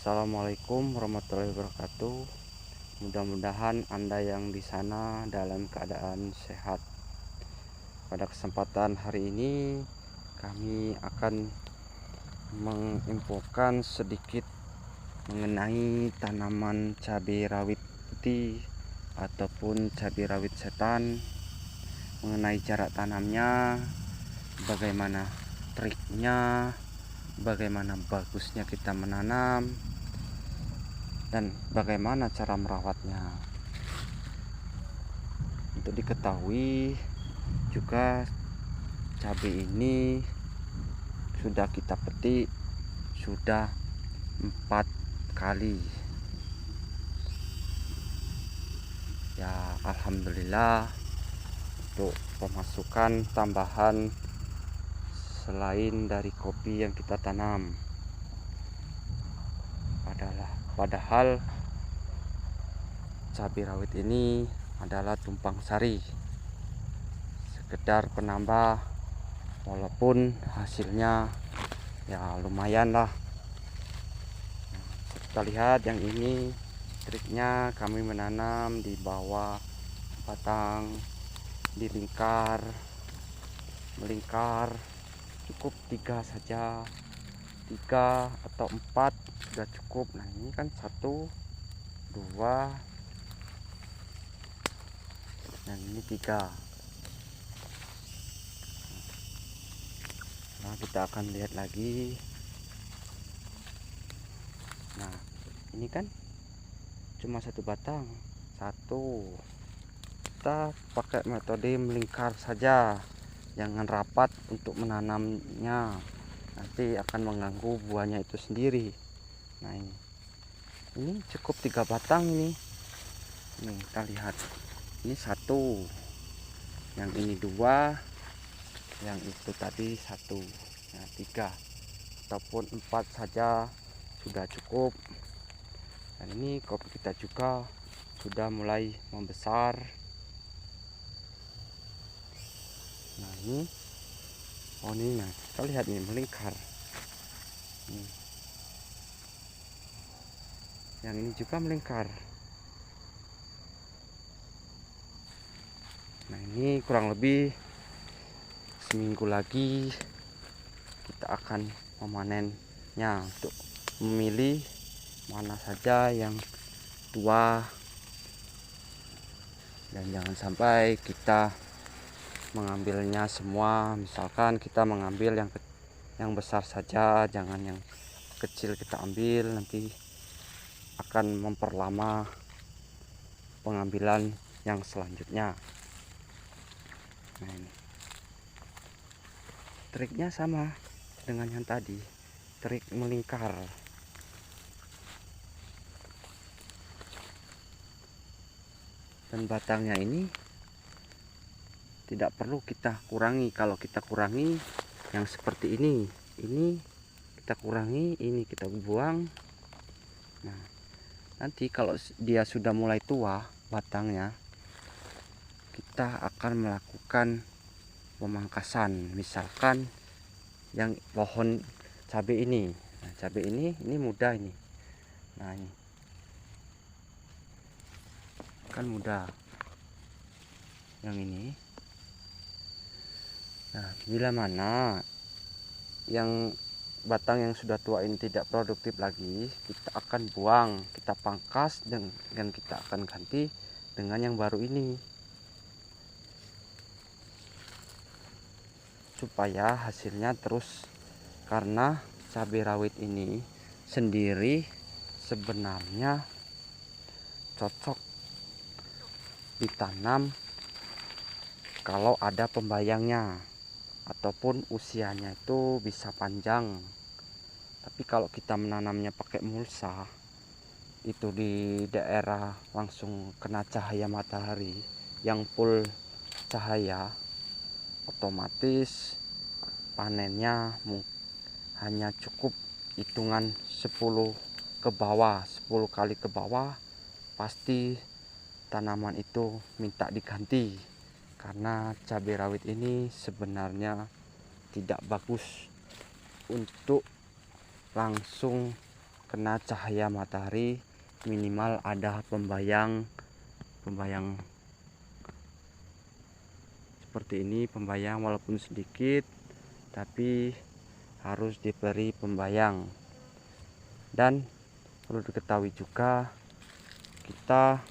Assalamualaikum warahmatullahi wabarakatuh. Mudah-mudahan Anda yang di sana dalam keadaan sehat. Pada kesempatan hari ini kami akan menginfokan sedikit mengenai tanaman cabai rawit putih ataupun cabai rawit setan, mengenai cara tanamnya, bagaimana triknya, bagaimana bagusnya kita menanam, dan bagaimana cara merawatnya. Untuk diketahui juga, cabai ini sudah kita petik sudah 4 kali ya. Alhamdulillah, untuk pemasukan tambahan selain dari kopi yang kita tanam. Padahal cabai rawit ini adalah tumpang sari, sekedar penambah, walaupun hasilnya ya lumayan lah. Kita lihat yang ini, triknya kami menanam di bawah batang, di melingkar, cukup 3 saja, 3 atau 4 sudah cukup. Nah ini kan 1, 2, dan ini 3. Nah kita akan lihat lagi. Nah ini kan cuma 1 batang, 1. Kita pakai metode melingkar saja, jangan rapat untuk menanamnya, nanti akan mengganggu buahnya itu sendiri. Nah ini cukup 3 batang ini. Nih kita lihat, ini 1, yang ini 2, yang itu tadi 1. Nah 3 ataupun 4 saja sudah cukup. Dan ini kopi kita juga sudah mulai membesar. Nah ini, oh ini, nah kita lihat nih melingkar. Yang ini juga melingkar. Nah ini kurang lebih seminggu lagi kita akan memanennya, untuk memilih mana saja yang tua, dan jangan sampai kita mengambilnya semua. Misalkan kita mengambil yang besar saja, jangan yang kecil kita ambil, nanti akan memperlama pengambilan yang selanjutnya. Nah ini triknya sama dengan yang tadi, trik melingkar. Dan batangnya ini tidak perlu kita kurangi. Kalau kita kurangi yang seperti ini kita kurangi, ini kita buang. Nah nanti kalau dia sudah mulai tua batangnya, kita akan melakukan pemangkasan. Misalkan yang pohon cabai ini, nah cabai ini muda ini. Nah ini kan muda, yang ini. Nah bila mana yang batang yang sudah tua ini tidak produktif lagi, kita akan buang, kita pangkas, dan kita akan ganti dengan yang baru ini, supaya hasilnya terus. Karena cabai rawit ini sendiri sebenarnya cocok ditanam kalau ada pembayangnya ataupun usianya itu bisa panjang. Tapi kalau kita menanamnya pakai mulsa, itu di daerah langsung kena cahaya matahari yang full cahaya, otomatis panennya hanya cukup hitungan 10 ke bawah, 10 kali ke bawah, pasti tanaman itu minta diganti. Karena cabai rawit ini sebenarnya tidak bagus untuk langsung kena cahaya matahari, minimal ada pembayang seperti ini, pembayang walaupun sedikit tapi harus diberi pembayang. Dan perlu diketahui juga, kita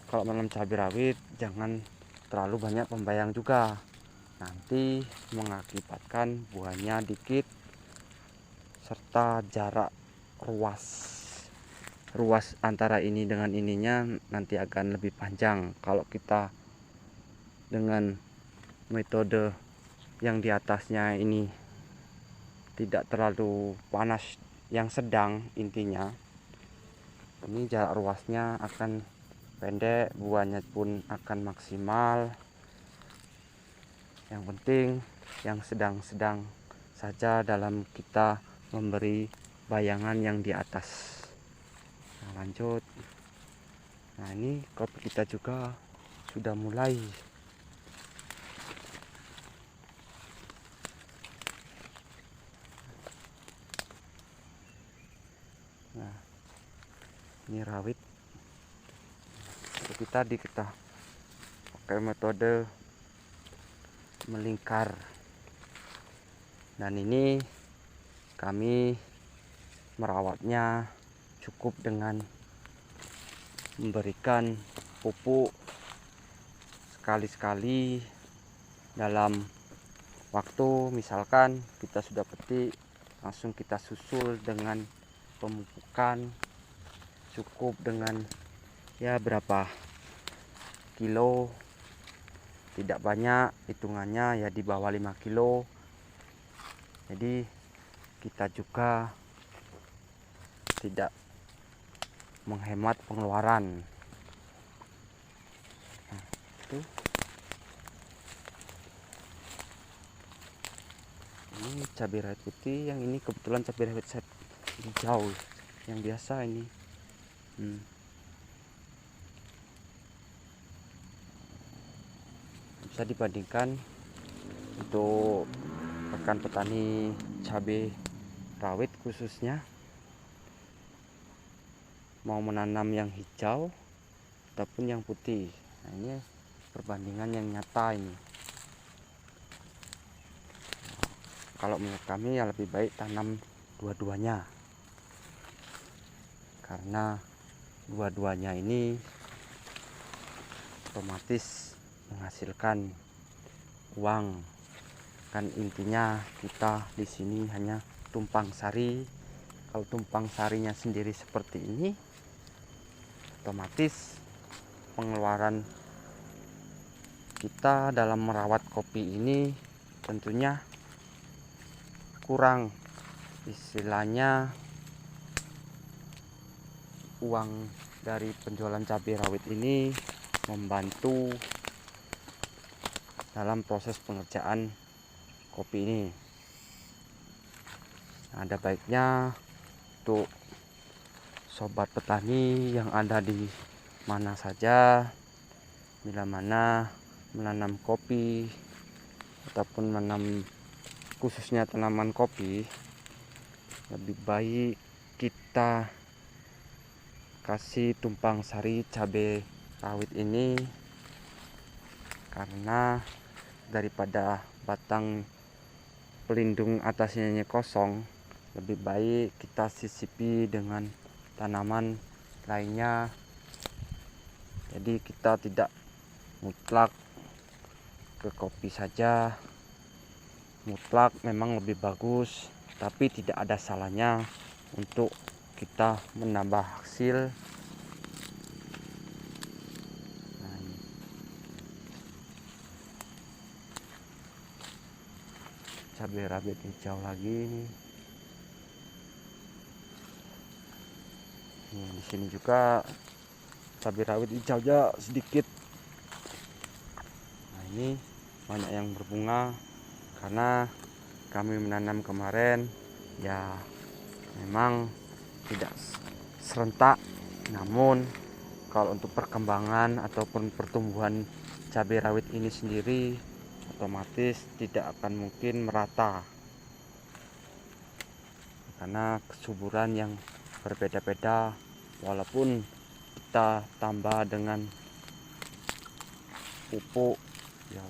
kalau menanam cabai rawit jangan terlalu banyak pembayang juga, nanti mengakibatkan buahnya dikit serta jarak ruas antara ini dengan ininya nanti akan lebih panjang. Kalau kita dengan metode yang di atasnya ini tidak terlalu panas, yang sedang, intinya ini jarak ruasnya akan pendek, buahnya pun akan maksimal. Yang penting yang sedang-sedang saja dalam kita memberi bayangan yang di atas. Nah, lanjut. Nah, ini kopi kita juga sudah mulai. Nah, ini rawit. Seperti tadi kita pakai metode melingkar. Dan ini kami merawatnya cukup dengan memberikan pupuk sekali-sekali dalam waktu, misalkan kita sudah petik langsung kita susul dengan pemupukan cukup dengan ya berapa kilo, tidak banyak, hitungannya ya di bawah 5 kilo. Jadi kita juga tidak menghemat pengeluaran. Nah, itu ini cabai rawit putih, yang ini kebetulan cabai rawit hijau yang biasa ini. Bisa dibandingkan untuk rekan petani cabai rawit khususnya mau menanam yang hijau ataupun yang putih. Nah, ini perbandingan yang nyata ini. Kalau menurut kami ya lebih baik tanam dua-duanya, karena dua-duanya ini otomatis menghasilkan uang. Kan intinya kita di sini hanya tumpang sari. Kalau tumpang sarinya sendiri seperti ini, otomatis pengeluaran kita dalam merawat kopi ini tentunya kurang. Istilahnya uang dari penjualan cabai rawit ini membantu dalam proses pengerjaan kopi ini. Ada baiknya untuk sobat petani yang ada di mana saja, bila mana menanam kopi ataupun menanam khususnya tanaman kopi, lebih baik kita kasih tumpang sari cabai rawit ini, karena daripada batang pelindung atasnya kosong, lebih baik kita sisipi dengan tanaman lainnya. Jadi kita tidak mutlak ke kopi saja. Mutlak memang lebih bagus, tapi tidak ada salahnya untuk kita menambah hasil. Nah, ini cabai rawit hijau lagi nih. Di sini juga cabai rawit hijaunya sedikit. Nah, ini banyak yang berbunga karena kami menanam kemarin ya memang tidak serentak, namun kalau untuk perkembangan ataupun pertumbuhan cabai rawit ini sendiri otomatis tidak akan mungkin merata karena kesuburan yang berbeda-beda, walaupun kita tambah dengan pupuk ya.